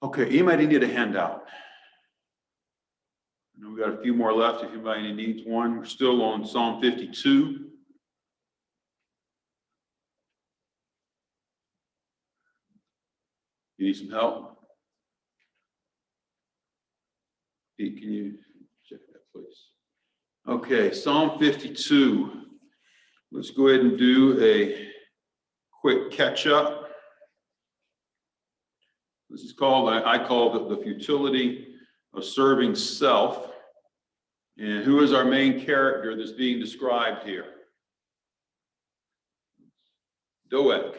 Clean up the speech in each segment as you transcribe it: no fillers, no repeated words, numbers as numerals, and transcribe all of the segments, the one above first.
Okay, anybody need a handout? I know we got a few more left if anybody needs one. We're still on Psalm 52. You need some help? Pete, can you check that, please? Okay, Psalm 52. Let's go ahead and do a quick catch up. This is called, I call it the futility of serving self. And who is our main character that's being described here? Doeg.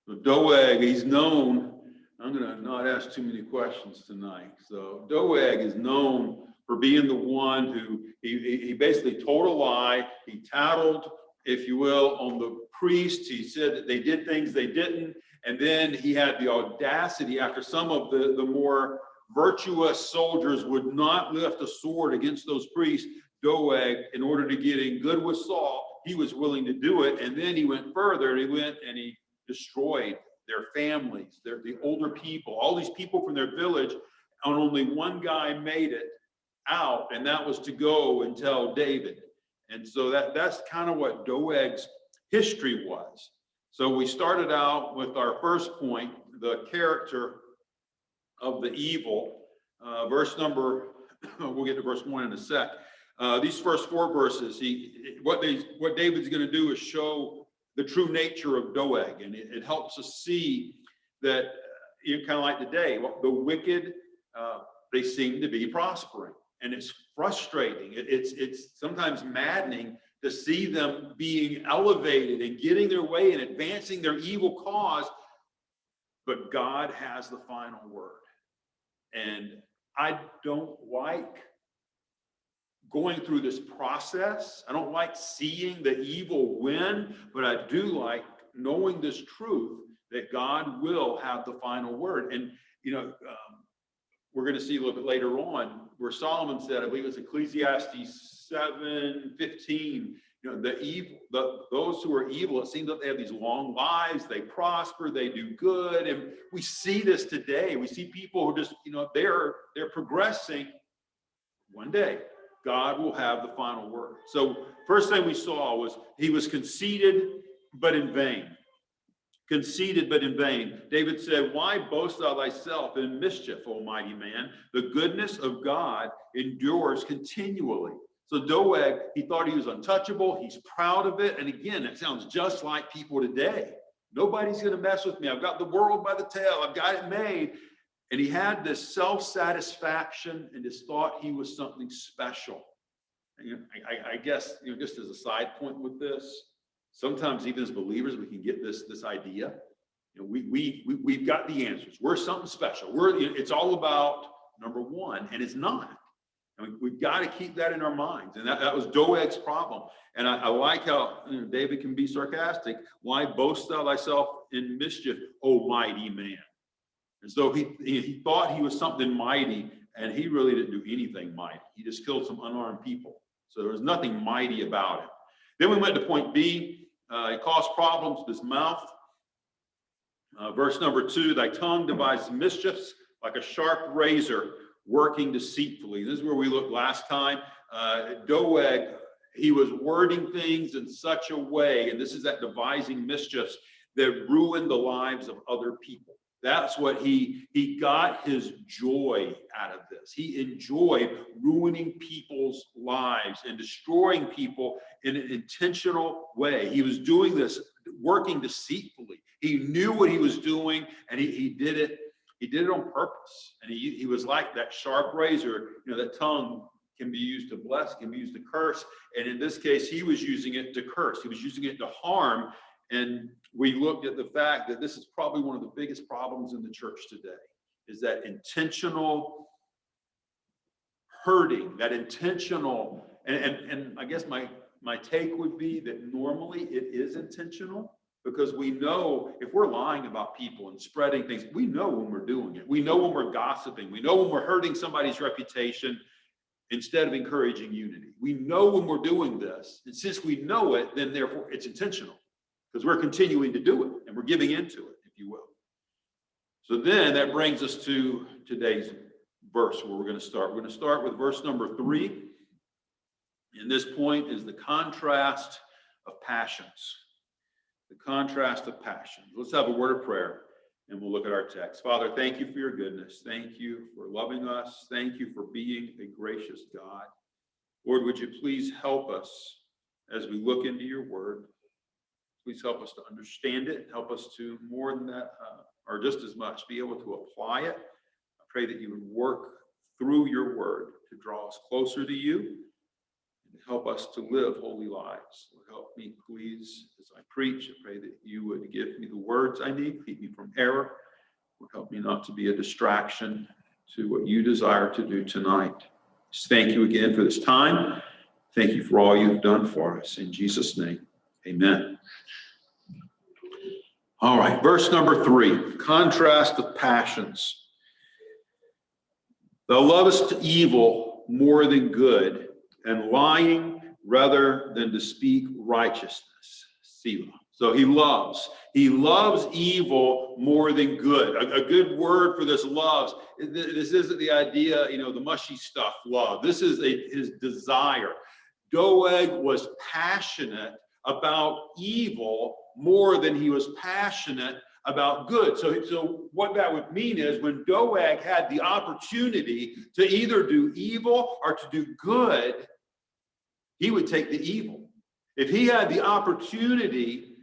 So Doeg, he's known, I'm going to not ask too many questions tonight. So Doeg is known for being the one who, he basically told a lie. He tattled, if you will, on the priests. He said that they did things they didn't. And then he had the audacity, after some of the more virtuous soldiers would not lift a sword against those priests, Doeg, in order to get in good with Saul, he was willing to do it. And then he went further, and he went and he destroyed their families, the older people, all these people from their village, and only one guy made it out, and that was to go and tell David. And so that's kind of what Doeg's history was. So we started out with our first point, the character of the evil. Verse number, we'll get to verse 1 in a sec. These first 4 verses, what David's going to do is show the true nature of Doeg, and it helps us see that, kind of like today, the wicked, they seem to be prospering, and it's frustrating. It's sometimes maddening to see them being elevated and getting their way and advancing their evil cause, but God has the final word. And I don't like going through this process. I don't like seeing the evil win, but I do like knowing this truth that God will have the final word. And, we're going to see a little bit later on where Solomon said, I believe it's Ecclesiastes 7:15, those who are evil, it seems that they have these long lives, they prosper, they do good. And we see this today. We see people who just, they're progressing. One day, God will have the final word. So first thing we saw was he was conceited, but in vain. Conceited, but in vain. David said, why boast thou thyself in mischief, O mighty man? The goodness of God endures continually. So Doeg, he thought he was untouchable. He's proud of it. And again, it sounds just like people today. Nobody's going to mess with me. I've got the world by the tail. I've got it made. And he had this self-satisfaction and just thought he was something special. And I guess, just as a side point with this, sometimes even as believers, we can get this idea. We've got the answers. We're something special. It's all about number one, and it's not. And we've got to keep that in our minds. And that was Doeg's problem. And I like how David can be sarcastic. Why boast thou thyself in mischief, O mighty man? And so he thought he was something mighty, and he really didn't do anything mighty. He just killed some unarmed people. So there was nothing mighty about it. Then we went to point B. It caused problems with his mouth. Verse number 2, thy tongue devises mischiefs like a sharp razor working deceitfully. This is where we looked last time. Doeg, he was wording things in such a way, and this is that devising mischiefs that ruined the lives of other people. That's what he got his joy out of this. He enjoyed ruining people's lives and destroying people in an intentional way. He was doing this, working deceitfully. He knew what he was doing, and he did it. He did it on purpose. And he was like that sharp razor. That tongue can be used to bless, can be used to curse. And in this case, he was using it to curse. He was using it to harm. And we looked at the fact that this is probably one of the biggest problems in the church today, is that intentional hurting, that intentional, and I guess my take would be that normally it is intentional, because we know if we're lying about people and spreading things, we know when we're doing it. We know when we're gossiping. We know when we're hurting somebody's reputation instead of encouraging unity. We know when we're doing this. And since we know it, then therefore it's intentional, because we're continuing to do it and we're giving into it, if you will. So then that brings us to today's verse where we're going to start. We're going to start with verse number 3. And this point is the contrast of passions. The contrast of passions. Let's have a word of prayer and we'll look at our text. Father, thank you for your goodness. Thank you for loving us. Thank you for being a gracious God. Lord, would you please help us as we look into your word? Please help us to understand it. Help us to, more than that, or just as much, be able to apply it. I pray that you would work through your word to draw us closer to you and help us to live holy lives. Lord, help me, please, as I preach. I pray that you would give me the words I need, keep me from error. Lord, help me not to be a distraction to what you desire to do tonight. Just thank you again for this time. Thank you for all you've done for us. In Jesus' name, amen. All right, verse number 3, contrast of passions. Thou lovest evil more than good, and lying rather than to speak righteousness. Selah. So he loves evil more than good. A good word for this loves. This isn't the idea, the mushy stuff, love. This is his desire. Doeg was passionate about evil more than he was passionate about good. So what that would mean is when Doeg had the opportunity to either do evil or to do good, he would take the evil. If he had the opportunity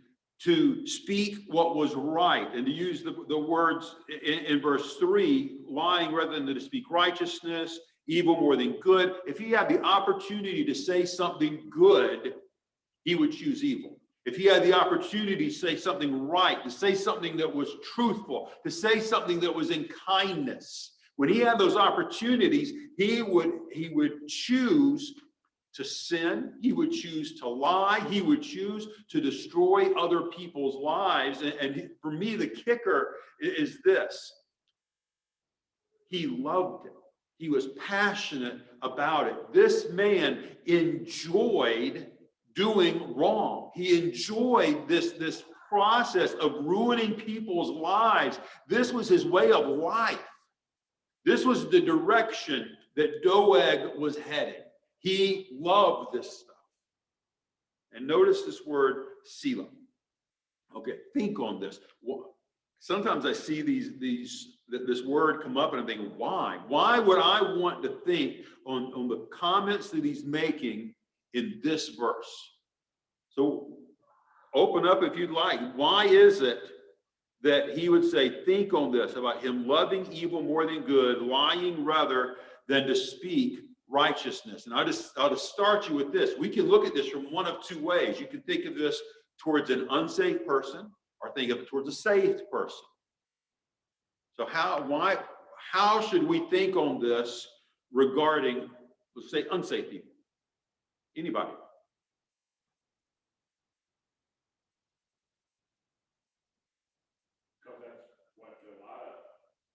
to speak what was right and to use the words in verse 3, lying rather than to speak righteousness, evil more than good, if he had the opportunity to say something good, he would choose evil. If he had the opportunity to say something right, to say something that was truthful, to say something that was in kindness, when he had those opportunities, he would choose to sin, he would choose to lie, he would choose to destroy other people's lives. And for me, the kicker is this: he loved it. He was passionate about it. This man enjoyed doing wrong. He enjoyed this process of ruining people's lives. This was his way of life. This was the direction that Doeg was heading. He loved this stuff. And notice this word, Selah. Okay, think on this. Sometimes I see this word come up and I'm thinking, why? Why would I want to think on the comments that he's making in this verse? So open up if you'd like. Why is it that he would say, think on this, about him loving evil more than good, lying rather than to speak righteousness? And I'll just start you with this. We can look at this from one of two ways. You can think of this towards an unsaved person, or think of it towards a saved person. So how should we think on this regarding, let's say, unsaved people? Anybody? Because that's what a lot of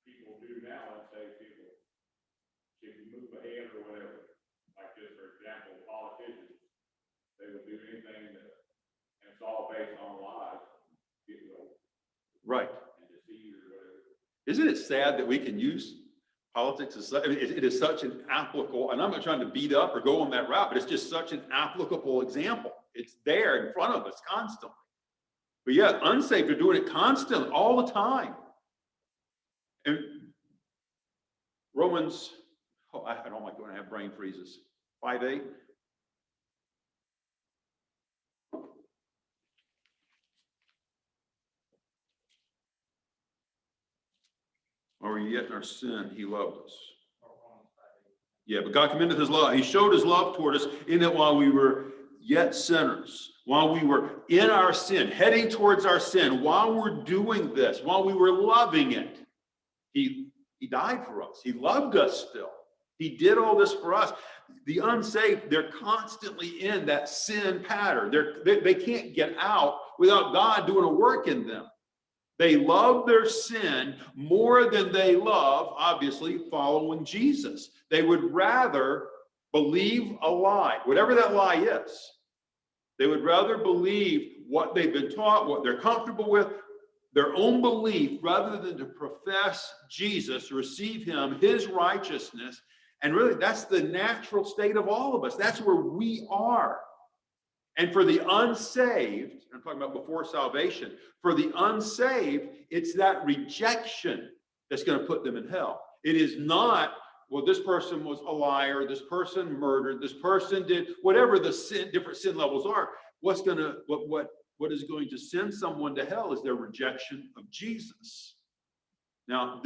people do now, unsaved people. If you move ahead or whatever, like this, for example, politicians, they would do anything and it's all based on lies, Right. and deceit or whatever. Isn't it sad that we can use politics as such? I mean, it is such an applicable, and I'm not trying to beat up or go on that route, but it's just such an applicable example. It's there in front of us constantly. But yeah, unsaved are doing it constantly, all the time. And Romans, I don't like when I have brain freezes. 5:8. Or yet in our sin, he loved us. Yeah, but God commendeth his love. He showed his love toward us in that while we were yet sinners, while we were in our sin, heading towards our sin, while we're doing this, while we were loving it, he died for us. He loved us still. He did all this for us. The unsaved, they're constantly in that sin pattern. They can't get out without God doing a work in them. They love their sin more than they love, obviously, following Jesus. They would rather believe a lie, whatever that lie is. They would rather believe what they've been taught, what they're comfortable with, their own belief rather than to profess Jesus, receive him, his righteousness. And really, that's the natural state of all of us. That's where we are. And for the unsaved, I'm talking about before salvation, for the unsaved, it's that rejection that's going to put them in hell. It is not, well, this person was a liar, this person murdered, this person did whatever the sin, different sin levels are. What is going to send someone to hell is their rejection of Jesus. Now,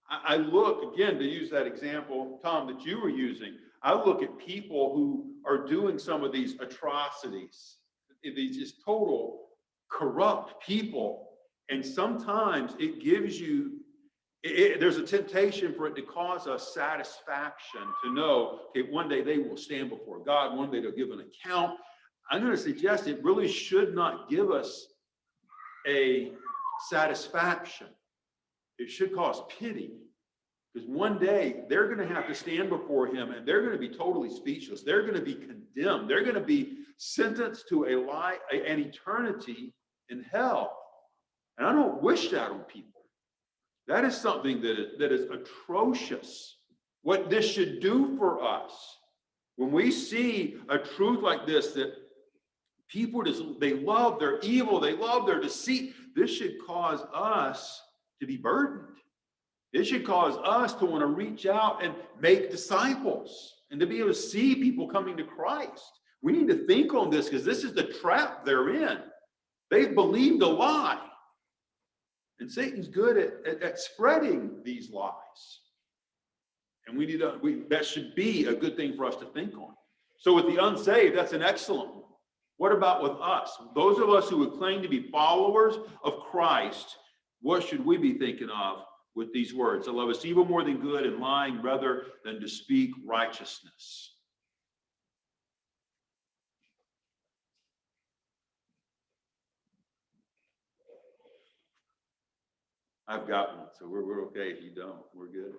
I look, again, to use that example, Tom, that you were using, I look at people who are doing some of these atrocities, these just total corrupt people. And sometimes it gives you, there's a temptation for it to cause us satisfaction to know, okay, one day they will stand before God, one day they'll give an account. I'm going to suggest it really should not give us a satisfaction. It should cause pity. Because one day they're going to have to stand before him and they're going to be totally speechless. They're going to be condemned. They're going to be sentenced to an eternity in hell. And I don't wish that on people. That is something that is atrocious. What this should do for us, when we see a truth like this, that people they love their evil, they love their deceit, this should cause us to be burdened. It should cause us to want to reach out and make disciples and to be able to see people coming to Christ. We need to think on this because this is the trap they're in. They've believed a lie. And Satan's good at spreading these lies. And that should be a good thing for us to think on. So with the unsaved, that's an excellent one. What about with us? Those of us who would claim to be followers of Christ, what should we be thinking of with these words? I love us evil more than good and lying rather than to speak righteousness. I've got one, so we're okay. If you don't, we're good.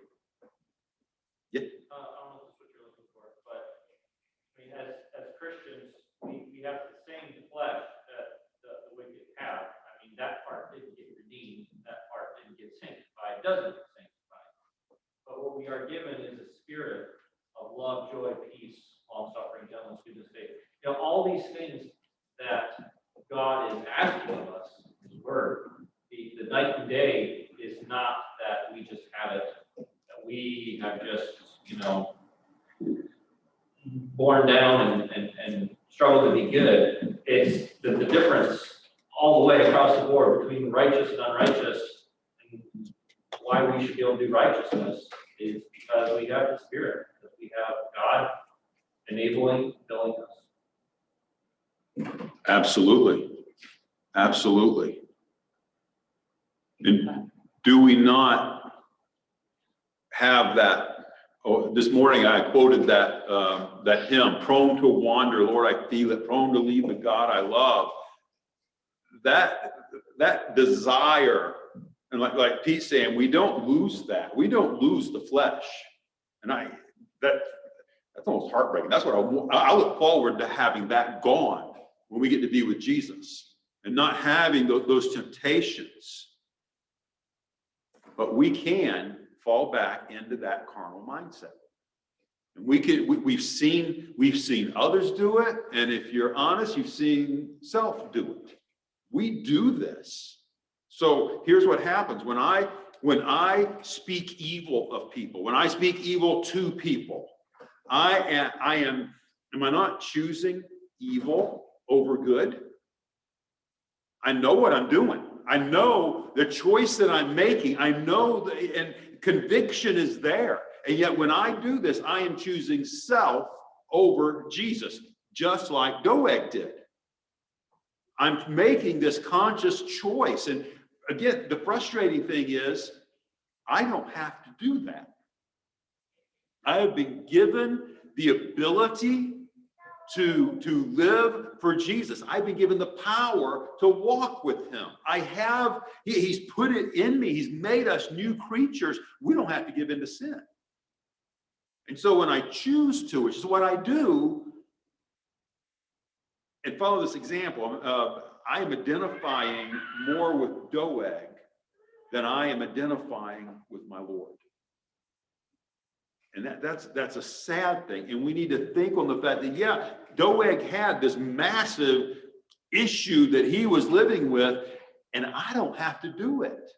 Yeah. I don't know if this is what you're looking for, but I mean, as Christians, we have the same flesh that the wicked have. I mean, that part didn't get redeemed, that part didn't get sanctified, doesn't get sanctified. But what we are given is a spirit of love, joy, peace, long-suffering, gentleness, goodness, faith. You know, all these things that God is asking of us, His Word. The night and day is not that we just have it, that we have just, born down and struggle to be good. It's the difference all the way across the board between righteous and unrighteous, and why we should be able to do righteousness is because we have the Spirit, that we have God enabling, filling us. Absolutely. Absolutely. And do we not have that? Oh, this morning I quoted that hymn, prone to wander, Lord, I feel it, prone to leave the God I love. That desire, and like Pete's saying, we don't lose that. We don't lose the flesh. And that's almost heartbreaking. That's what I look forward to, having that gone when we get to be with Jesus and not having those temptations. But we can fall back into that carnal mindset. And we've seen others do it, and if you're honest, you've seen self do it. We do this. So here's what happens when I speak evil of people, when I speak evil to people, am I not choosing evil over good? I know what I'm doing. I know the choice that I'm making. I know and conviction is there. And yet when I do this, I am choosing self over Jesus, just like Doeg did. I'm making this conscious choice. And again, the frustrating thing is, I don't have to do that. I have been given the ability to live for Jesus. I've been given the power to walk with him. He's put it in me. He's made us new creatures. We don't have to give in to sin. And so when I choose to, which is what I do, and follow this example, I am identifying more with Doeg than I am identifying with my Lord. And that's a sad thing. And we need to think on the fact that, yeah, Doeg had this massive issue that he was living with, and I don't have to do it.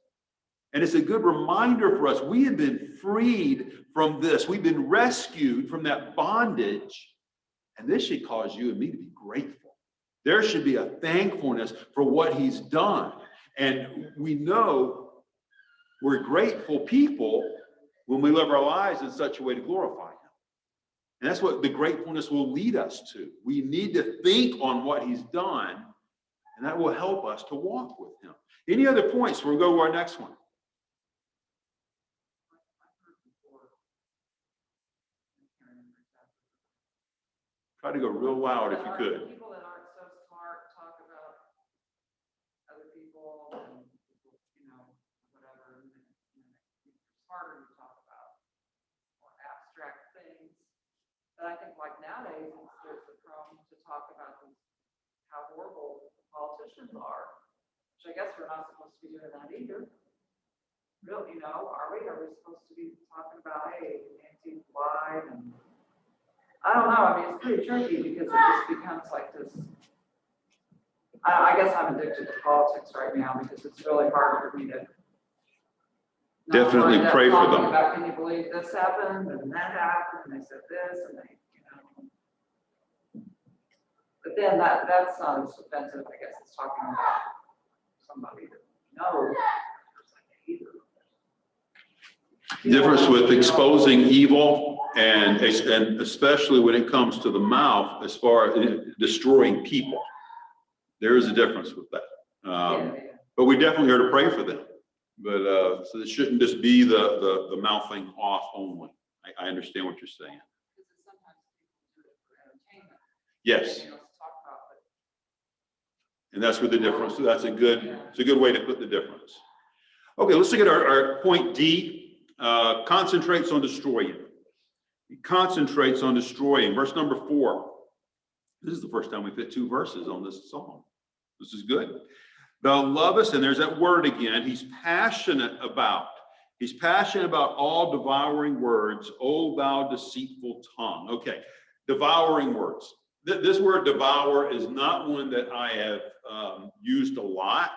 And it's a good reminder for us. We have been freed from this. We've been rescued from that bondage. And this should cause you and me to be grateful. There should be a thankfulness for what he's done. And we know we're grateful people when we live our lives in such a way to glorify him. And that's what the gratefulness will lead us to. We need to think on what he's done, and that will help us to walk with him. Any other points? We'll go to our next one. Try to go real loud if you could. People that aren't so smart talk about other people and, whatever, and smarter to talk about more abstract things. But I think like nowadays, there's a problem to talk about how horrible politicians are, which I guess we're not supposed to be doing that either. Really, are we? Are we supposed to be talking about, hey, Nancy lied and I don't know. I mean, it's pretty tricky because it just becomes like this. I guess I'm addicted to politics right now because it's really hard for me to. Definitely pray for them. About, can you believe this happened and that happened and they said this and they, But then that's not as offensive. I guess it's talking about somebody that knows either. Difference with exposing evil and especially when it comes to the mouth as far as destroying people. There is a difference with that. But we definitely are to pray for them. But so it shouldn't just be the mouthing off only. I understand what you're saying. Yes. And that's where the difference. So it's a good way to put the difference. Okay, let's look at our point D. Concentrates on destroying. He concentrates on destroying. Verse number 4. This is the first time we fit 2 verses on this psalm. This is good. Thou lovest, and there's that word again. He's passionate about all devouring words. O thou deceitful tongue. Okay, devouring words. This word devour is not one that I have used a lot.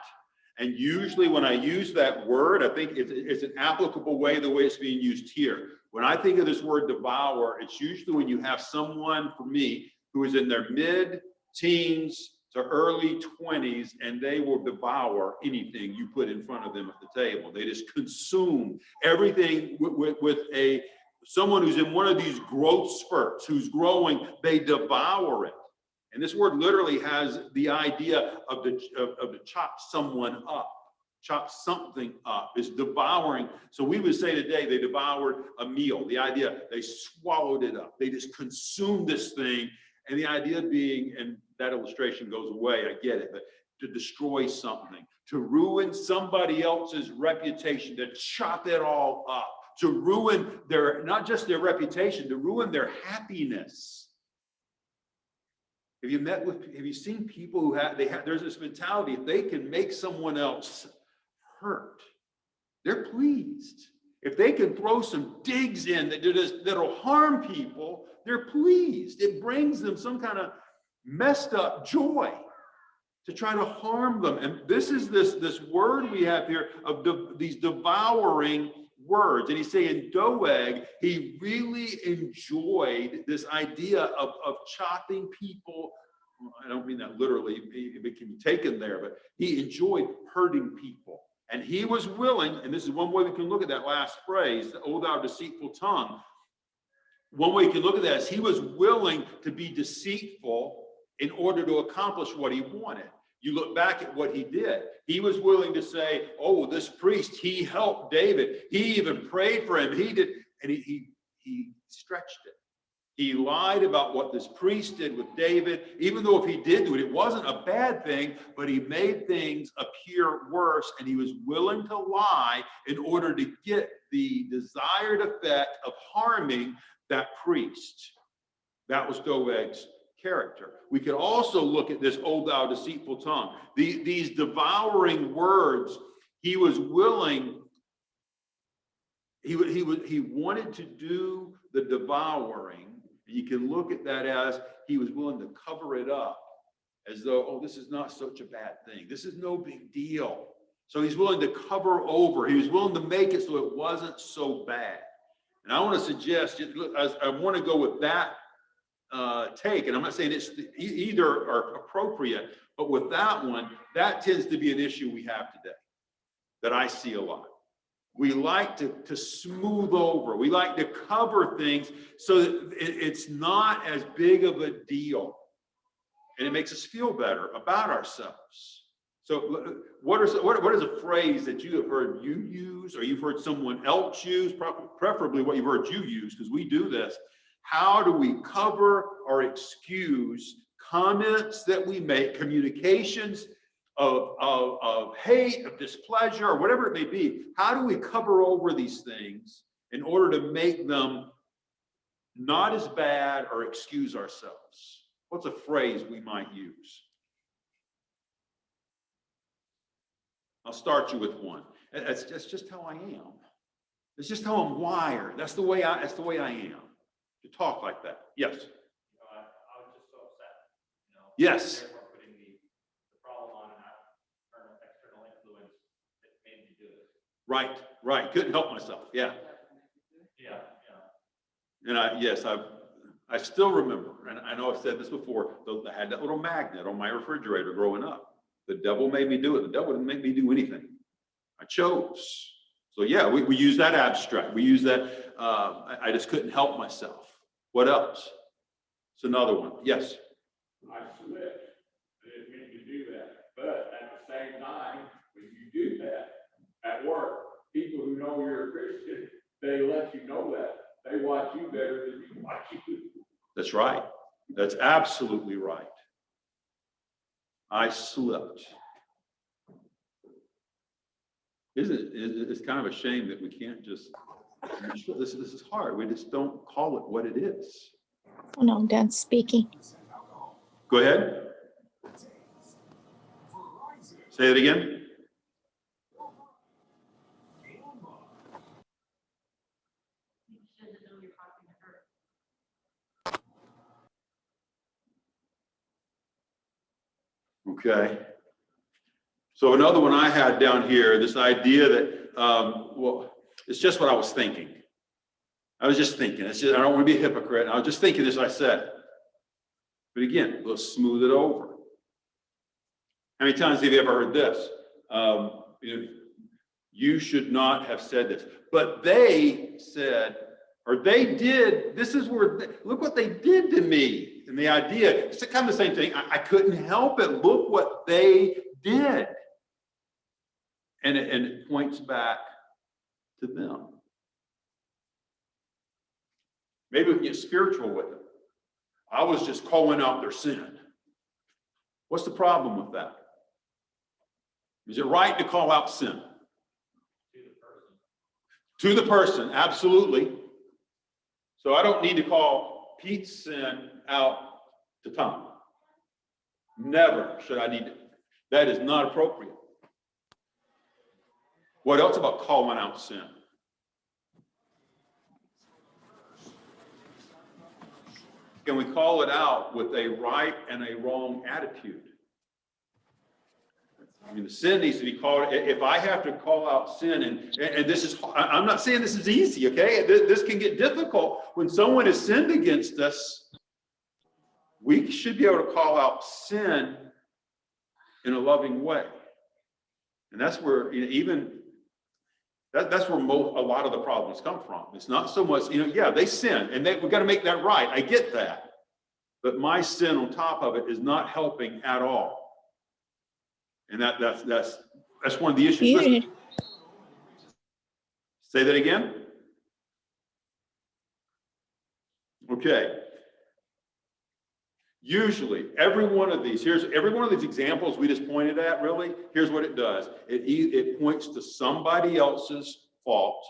And usually when I use that word, I think it's an applicable way, the way it's being used here. When I think of this word devour, it's usually when you have someone, for me, who is in their mid-teens to early 20s, and they will devour anything you put in front of them at the table. They just consume everything with someone who's in one of these growth spurts, who's growing, they devour it. And this word literally has the idea of to chop someone up, chop something up. It's devouring. So we would say today they devoured a meal. The idea, they swallowed it up. They just consumed this thing. And the idea being, and that illustration goes away, I get it, but to destroy something, to ruin somebody else's reputation, to chop it all up, to ruin not just their reputation, to ruin their happiness. Have you seen people who there's this mentality, if they can make someone else hurt, they're pleased. If they can throw some digs in that'll harm people, they're pleased. It brings them some kind of messed up joy to try to harm them. And this is this word we have here of these devouring words. And he's saying Doeg, he really enjoyed this idea of chopping people. I don't mean that literally, it can be taken there, but he enjoyed hurting people. And he was willing, and this is one way we can look at that last phrase, O thou deceitful tongue. One way you can look at that is he was willing to be deceitful in order to accomplish what he wanted. You look back at what he did. He was willing to say, oh, this priest, he helped David. He even prayed for him. He did, and he stretched it. He lied about what this priest did with David. Even though if he did do it, it wasn't a bad thing, but he made things appear worse, and he was willing to lie in order to get the desired effect of harming that priest. That was Doeg's character. We could also look at this, "O thou deceitful tongue." These devouring words, he was willing, he wanted to do the devouring. You can look at that as he was willing to cover it up, as though, oh, this is not such a bad thing. This is no big deal. So he's willing to cover over. He was willing to make it so it wasn't so bad. And I want to suggest, I want to go with that take, and I'm not saying it's either are appropriate, but with that one, that tends to be an issue we have today that I see a lot. We like to smooth over. We like to cover things so that it's not as big of a deal, and it makes us feel better about ourselves. So what is a phrase that you have heard you use, or you've heard someone else use, preferably what you've heard you use, because we do this. How do we cover or excuse comments that we make, communications of hate, of displeasure, or whatever it may be? How do we cover over these things in order to make them not as bad or excuse ourselves? What's a phrase we might use? I'll start you with one. That's just how I am. It's just how I'm wired. That's the way I am. To talk like that. Yes. I was just so upset, Yes. Therefore putting the problem on an external influence that made me do it. Right. Couldn't help myself. Yeah. Yeah. And I still remember, and I know I've said this before, I had that little magnet on my refrigerator growing up. The devil made me do it. The devil didn't make me do anything. I chose. So yeah, we use that abstract. We use that, I just couldn't help myself. What else? It's another one. Yes. I slipped. I didn't mean to do that. But at the same time, when you do that at work, people who know you're a Christian, they let you know that. They watch you better than you watch you. That's right. That's absolutely right. I slipped. It's kind of a shame that we can't just, this is hard. We just don't call it what it is. Oh, no, Dan's speaking. Go ahead. Say it again. Okay. So another one I had down here, this idea that, well, it's just what I was thinking. I was just thinking. It's just, I don't want to be a hypocrite. I was just thinking as I said. But again, let's smooth it over. How many times have you ever heard this? You should not have said this. But they said, or they did, this is where, look what they did to me. And the idea, it's kind of the same thing. I couldn't help it. Look what they did. And it points back to them. Maybe we can get spiritual with it. I was just calling out their sin. What's the problem with that? Is it right to call out sin? To the person, absolutely. So I don't need to call Pete's sin out to Tom. Never should I need to. That is not appropriate. What else about calling out sin? Can we call it out with a right and a wrong attitude? I mean, the sin needs to be called. If I have to call out sin, and this is, I'm not saying this is easy, okay? This can get difficult. When someone has sinned against us, we should be able to call out sin in a loving way. And that's where, that's where a lot of the problems come from. It's not so much, yeah, they sin, and we've got to make that right. I get that. But my sin on top of it is not helping at all. And that's one of the issues. Listen, say that again. Okay. Usually, every one of these examples we just pointed at, really, here's what it does. It points to somebody else's fault,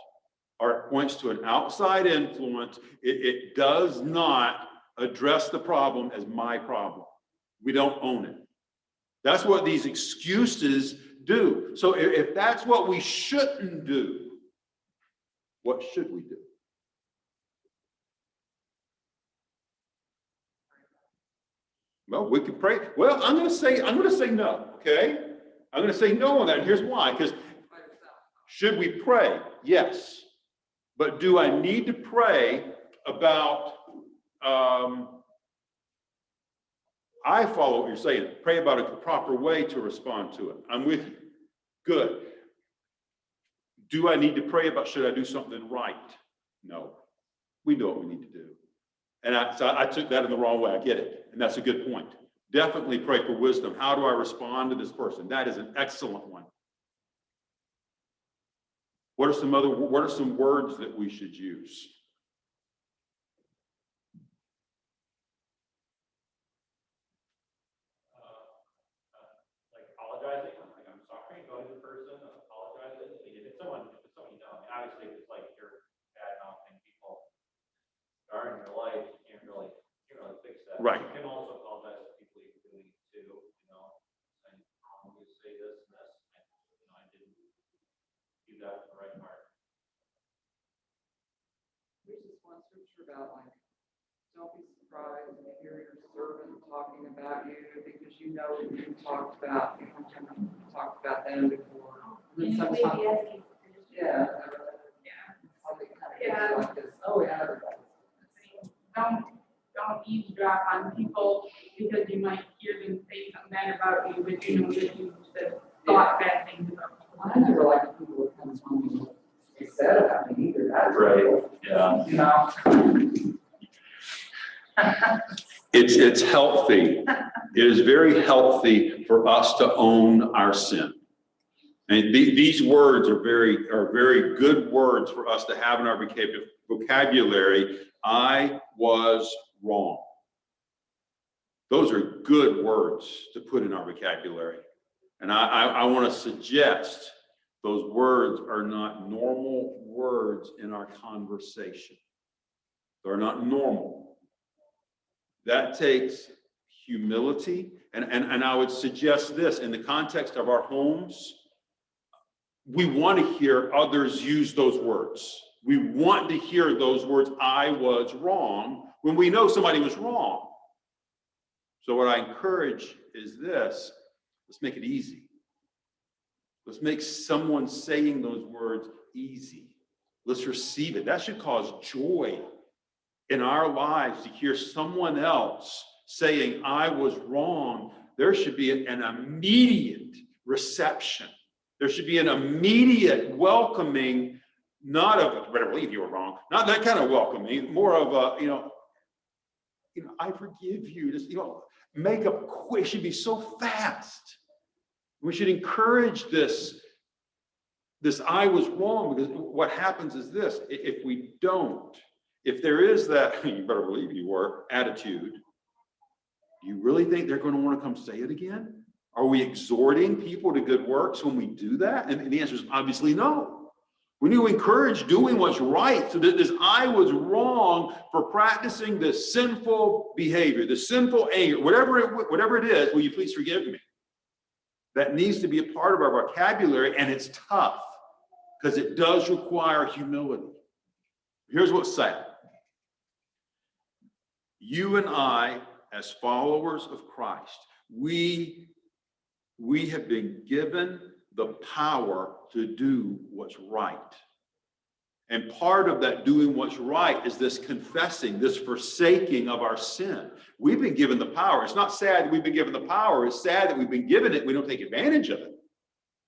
or it points to an outside influence. It does not address the problem as my problem. We don't own it. That's what these excuses do. So if that's what we shouldn't do, what should we do? Well, we could pray. Well, I'm going to say no. Okay, I'm going to say no on that. And here's why. Because should we pray? Yes. But do I need to pray about? I follow what you're saying. Pray about a proper way to respond to it. I'm with you. Good. Do I need to pray about should I do something right? No. We know what we need to do. And I took that in the wrong way. I get it. And that's a good point. Definitely pray for wisdom. How do I respond to this person? That is an excellent one. What are some words that we should use? Like apologizing, like I'm sorry, go to the person, apologizing. If it's someone you know, I mean, obviously if it's like you're bad mouthing people are in your life, you can't really fix that. Right. You can also apologize to people you're doing it to, saying, I'm going to say this and this, and I didn't do that with the right heart. There's this one scripture about like, don't be surprised when you hear your servant talking about you because you know that you talked about them before. And sometimes, yeah. Yeah. Like this. Oh yeah. Don't eavesdrop on people because you might hear them say something bad about you, but you know that you said thought bad things about you. I never like people who come to me and said about me either. That's Right. Yeah. You know. It's healthy. It is very healthy for us to own our sin. And these words are very good words for us to have in our vocabulary. I was wrong. Those are good words to put in our vocabulary. And I want to suggest those words are not normal words in our conversation. They're not normal. That takes humility. And I would suggest this in the context of our homes. We want to hear others use those words. We want to hear those words, I was wrong, when we know somebody was wrong. So what I encourage is this, let's make it easy. Let's make someone saying those words easy. Let's receive it. That should cause joy in our lives to hear someone else saying, I was wrong. There should be an immediate reception. There should be an immediate welcoming, not of, I better believe you were wrong, not that kind of welcoming, more of a, I forgive you. Just, make up quick. It should be so fast. We should encourage this I was wrong, because what happens is this, if we don't, if there is that, you better believe you were, attitude, do you really think they're going to want to come say it again? Are we exhorting people to good works when we do that? And the answer is obviously no. We need to encourage doing what's right, so that this I was wrong for practicing this sinful behavior, this sinful anger, whatever it is, will you please forgive me? That needs to be a part of our vocabulary, and it's tough because it does require humility. Here's what's sad. You and I, as followers of Christ, we have been given the power to do what's right. And part of that doing what's right is this confessing, this forsaking of our sin. We've been given the power. It's not sad that we've been given the power. It's sad that we've been given it. We don't take advantage of it.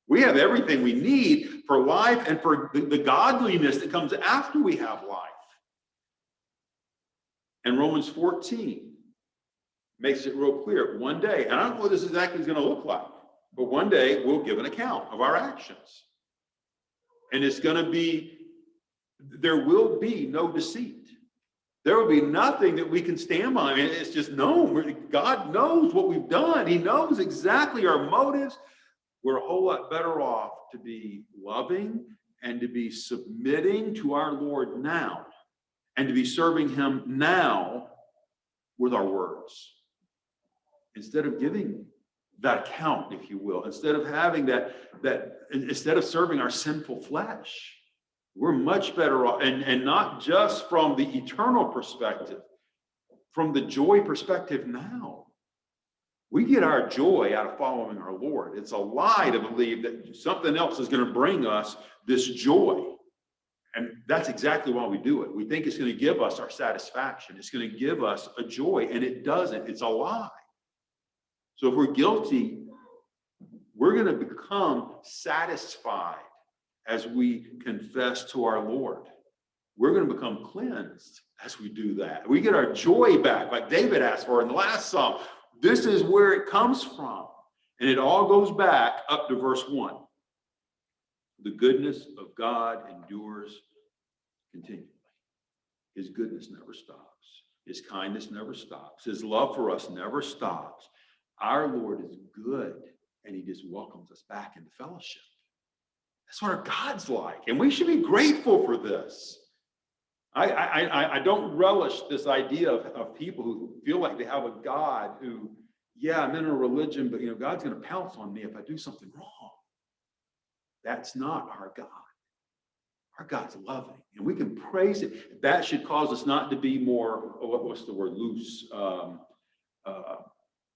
We have everything we need for life and for the godliness that comes after we have life. And Romans 14 makes it real clear. One day, and I don't know what this exactly is going to look like, but one day we'll give an account of our actions. And it's going to be, there will be no deceit. There will be nothing that we can stand by. I mean, it's just known. God knows what we've done. He knows exactly our motives. We're a whole lot better off to be loving and to be submitting to our Lord now and to be serving him now with our words. Instead of giving that account, if you will, instead of having instead of serving our sinful flesh, we're much better off, and not just from the eternal perspective, from the joy perspective now. We get our joy out of following our Lord. It's a lie to believe that something else is going to bring us this joy. And that's exactly why we do it. We think it's going to give us our satisfaction. It's going to give us a joy, and it doesn't. It's a lie. So if we're guilty, we're going to become satisfied as we confess to our Lord. We're going to become cleansed as we do that. We get our joy back, like David asked for in the last psalm. This is where it comes from. And it all goes back up to verse 1. The goodness of God endures continually. His goodness never stops. His kindness never stops. His love for us never stops. Our Lord is good, and he just welcomes us back into fellowship. That's what our God's like, and we should be grateful for this. I don't relish this idea of people who feel like they have a God who, yeah, I'm in a religion, but God's going to pounce on me if I do something wrong. That's not our God. Our God's loving, and we can praise it. That should cause us not to be more, what's the word, loose,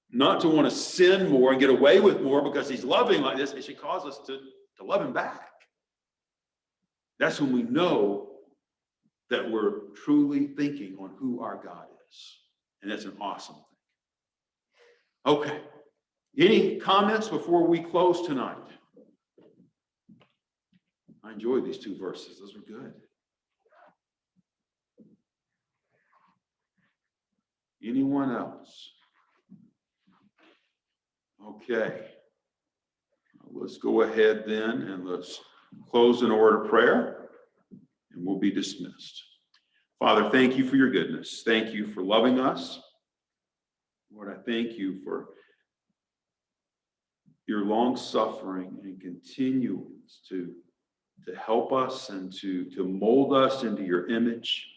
not to want to sin more and get away with more because he's loving like this. It should cause us to love him back. That's when we know that we're truly thinking on who our God is. And that's an awesome thing. Okay. Any comments before we close tonight? I enjoyed these two verses. Those were good. Anyone else? Okay. Let's go ahead then and let's close in order of prayer, and we'll be dismissed. Father, thank you for your goodness. Thank you for loving us. Lord, I thank you for your long suffering and continuance to help us and to mold us into your image.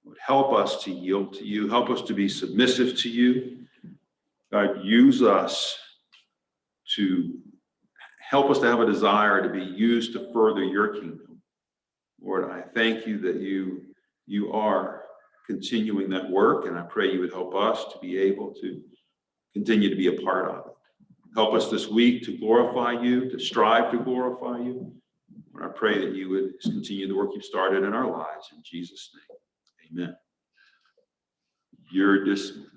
Lord, help us to yield to you. Help us to be submissive to you. God, use us to help us to have a desire to be used to further your kingdom. Lord, I thank you that you are continuing that work, and I pray you would help us to be able to continue to be a part of it. Help us this week to glorify you, to strive to glorify you. And I pray that you would continue the work you've started in our lives. In Jesus' name, amen. You're dismissed.